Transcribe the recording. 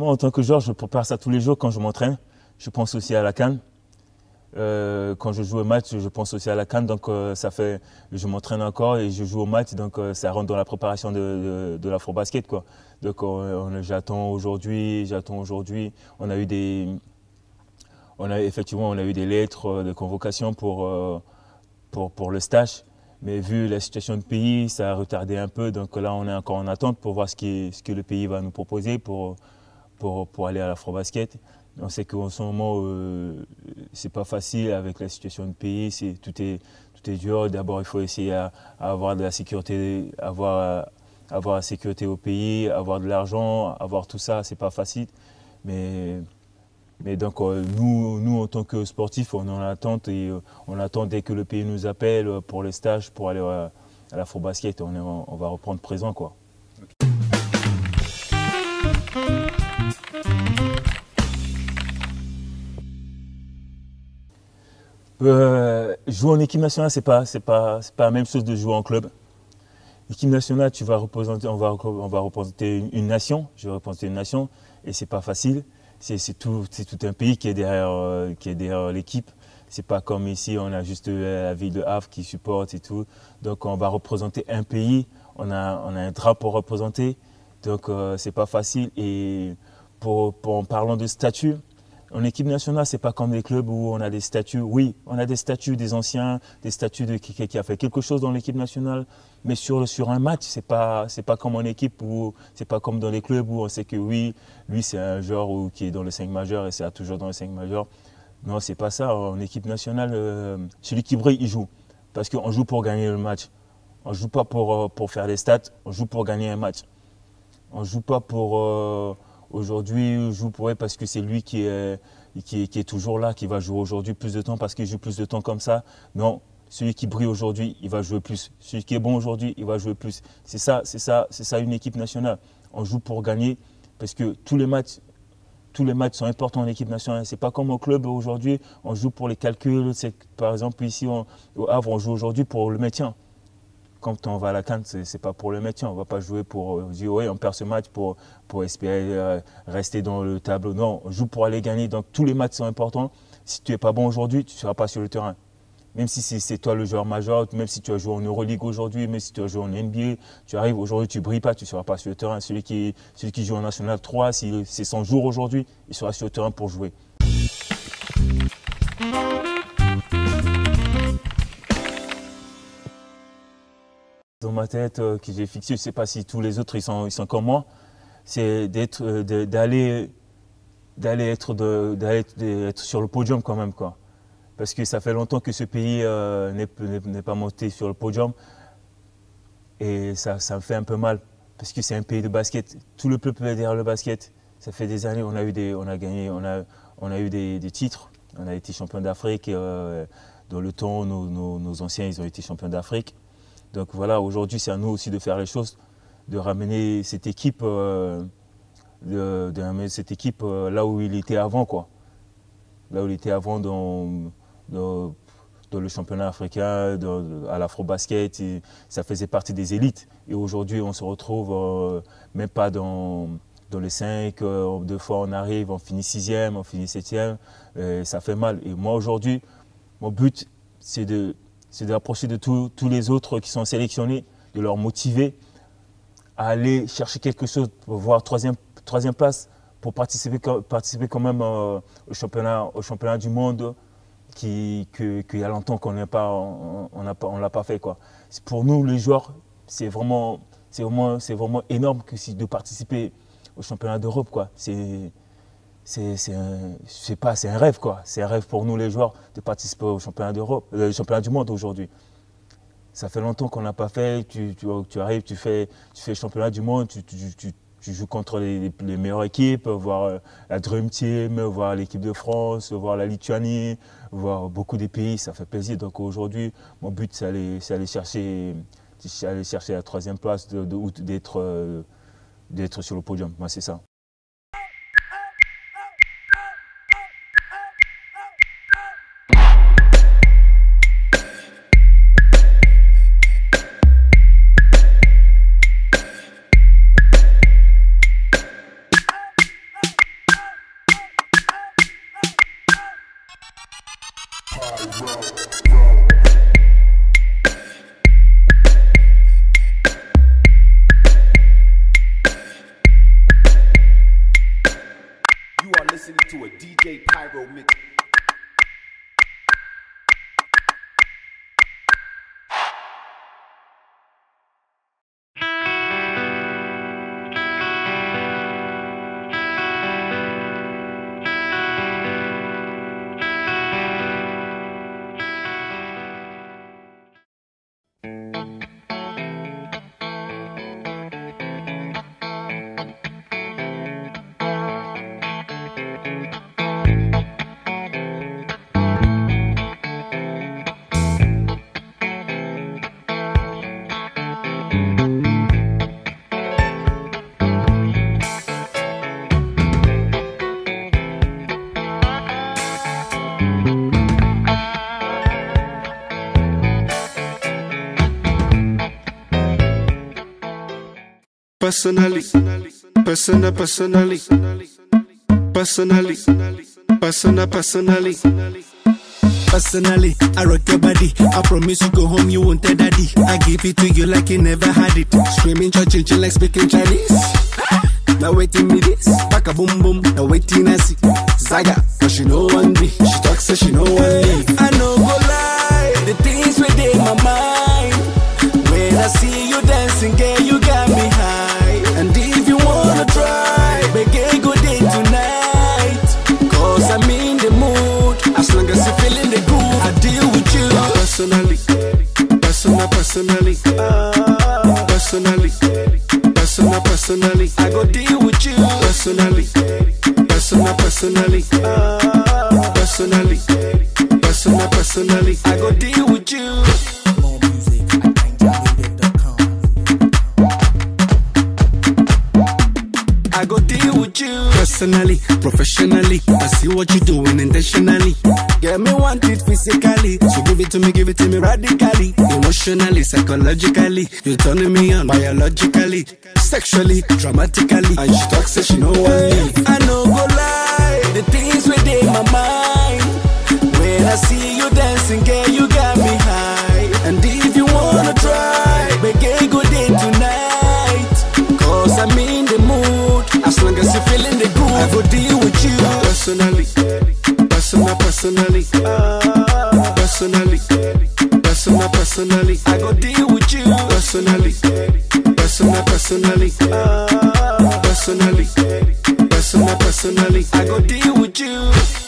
moi, en tant que joueur, je prépare ça tous les jours quand je m'entraîne. Je pense aussi à la CAN. Quand je joue au match, je pense aussi à la CAN. Donc, je m'entraîne encore et je joue au match. Donc, ça rentre dans la préparation de l'Afrobasket, quoi. Donc, j'attends aujourd'hui. Effectivement, on a eu des lettres de convocation pour le stage. Mais vu la situation du pays, ça a retardé un peu. Donc là, on est encore en attente pour voir ce que le pays va nous proposer pour aller à l'Afrobasket. On sait qu'en ce moment, c'est pas facile avec la situation du pays. Tout est dur. D'abord, il faut essayer à avoir de la sécurité, avoir la sécurité au pays, avoir de l'argent, avoir tout ça. C'est pas facile. Mais donc, nous, en tant que sportifs, on est en attente et on attend dès que le pays nous appelle pour les stages, pour aller à l'Afrobasket. On va reprendre présent, quoi. Jouer en équipe nationale, c'est pas la même chose de jouer en club. L'équipe nationale, on va représenter une nation. Je vais représenter une nation et c'est pas facile. C'est tout un pays qui est derrière l'équipe. C'est pas comme ici, on a juste la ville de Havre qui supporte et tout. Donc on va représenter un pays, on a un drapeau à représenter. Donc c'est pas facile. Et en parlant de statut, en équipe nationale, c'est pas comme les clubs où on a des statuts. Oui, on a des statuts des anciens, des statuts de qui a fait quelque chose dans l'équipe nationale. Mais sur un match, c'est pas comme en équipe ou c'est pas comme dans les clubs où on sait que oui, lui c'est un joueur qui est dans le 5 majeur et c'est toujours dans le 5 majeur. Non, c'est pas ça. En équipe nationale, celui qui brille, il joue. Parce qu'on joue pour gagner le match. On joue pas pour faire des stats, on joue pour gagner un match. On joue pas pour aujourd'hui, on joue pour parce que c'est lui qui est toujours là, qui va jouer aujourd'hui plus de temps parce qu'il joue plus de temps comme ça. Non. Celui qui brille aujourd'hui, il va jouer plus. Celui qui est bon aujourd'hui, il va jouer plus. C'est ça une équipe nationale. On joue pour gagner parce que tous les matchs sont importants en équipe nationale. C'est pas comme au club aujourd'hui, on joue pour les calculs. Par exemple, ici au Havre, on joue aujourd'hui pour le maintien. Quand on va à la CAN, c'est pas pour le maintien. On va pas jouer pour dire ouais, on perd ce match pour espérer rester dans le tableau. Non, on joue pour aller gagner. Donc tous les matchs sont importants. Si tu es pas bon aujourd'hui, tu seras pas sur le terrain. Même si c'est toi le joueur majeur, même si tu as joué en Euroleague aujourd'hui, même si tu as joué en NBA, tu arrives aujourd'hui, tu ne brilles pas, tu ne seras pas sur le terrain. Celui qui joue en National 3, si c'est son jour aujourd'hui, il sera sur le terrain pour jouer. Dans ma tête que j'ai fixé, je ne sais pas si tous les autres ils sont comme moi, c'est d'aller être sur le podium quand même, quoi. Parce que ça fait longtemps que ce pays n'est pas monté sur le podium et ça me fait un peu mal parce que c'est un pays de basket. Tout le peuple est derrière le basket. Ça fait des années, on a eu des titres. On a été champion d'Afrique. Dans le temps, nos anciens, ils ont été champions d'Afrique. Donc voilà, aujourd'hui, c'est à nous aussi de faire les choses, de ramener cette équipe, là où il était avant, quoi. Là où il était avant dans le championnat africain, à l'Afrobasket, ça faisait partie des élites. Et aujourd'hui, on se retrouve même pas dans les 5, deux fois on arrive, on finit 6e, on finit 7e, ça fait mal. Et moi aujourd'hui, mon but, c'est d'approcher de tous les autres qui sont sélectionnés, de leur motiver à aller chercher quelque chose, pour voir troisième place, pour participer quand même au championnat du monde qu'il y a longtemps qu'on n'a pas, on l'a pas fait, quoi. Pour nous les joueurs, c'est vraiment énorme de participer au championnat d'Europe, quoi. C'est un rêve, quoi. C'est un rêve pour nous les joueurs de participer au championnat d'Europe, le championnat du monde aujourd'hui. Ça fait longtemps qu'on n'a pas fait. Tu arrives, tu fais le championnat du monde, tu joues contre les meilleures équipes, voir la Dream Team, voir l'équipe de France, voir la Lituanie, voir beaucoup de pays, ça fait plaisir. Donc aujourd'hui, mon but, c'est aller chercher la 3e place, d'être sur le podium. Moi, c'est ça. Listening to a DJ Pyro mix. Personally, personally, I rock your body. I promise you go home, you won't tell daddy. I give it to you like you never had it. Screaming, churching, like speaking Chinese. Now waiting me this, back a boom boom. Now waiting I see Zaga, but she know one me. She talks so she know one me. I know go lie, the things within my mind. When I see you dancing, girl, you got me high. And if you wanna try, make a good day tonight. Cause I'm in the mood, as long as you're feeling the good, I deal with you. Personally, I go deal with you. Personally, I go deal with you. More music at NinjaLoaded.com. I go deal with you. Personally, professionally, I see what you're doing intentionally. Get me want it physically, so give it to me radically. Emotionally, psychologically, you're turning me on biologically, sexually, dramatically. And she talks so she know what I know go lie, the things within my mind. When I see you dancing, girl, you got me high. And if you wanna try, make a good day tonight. Cause I'm in the mood, as long as you're feeling the good, I go deal with you. Personally, I go deal with you. Personally, I go deal with you.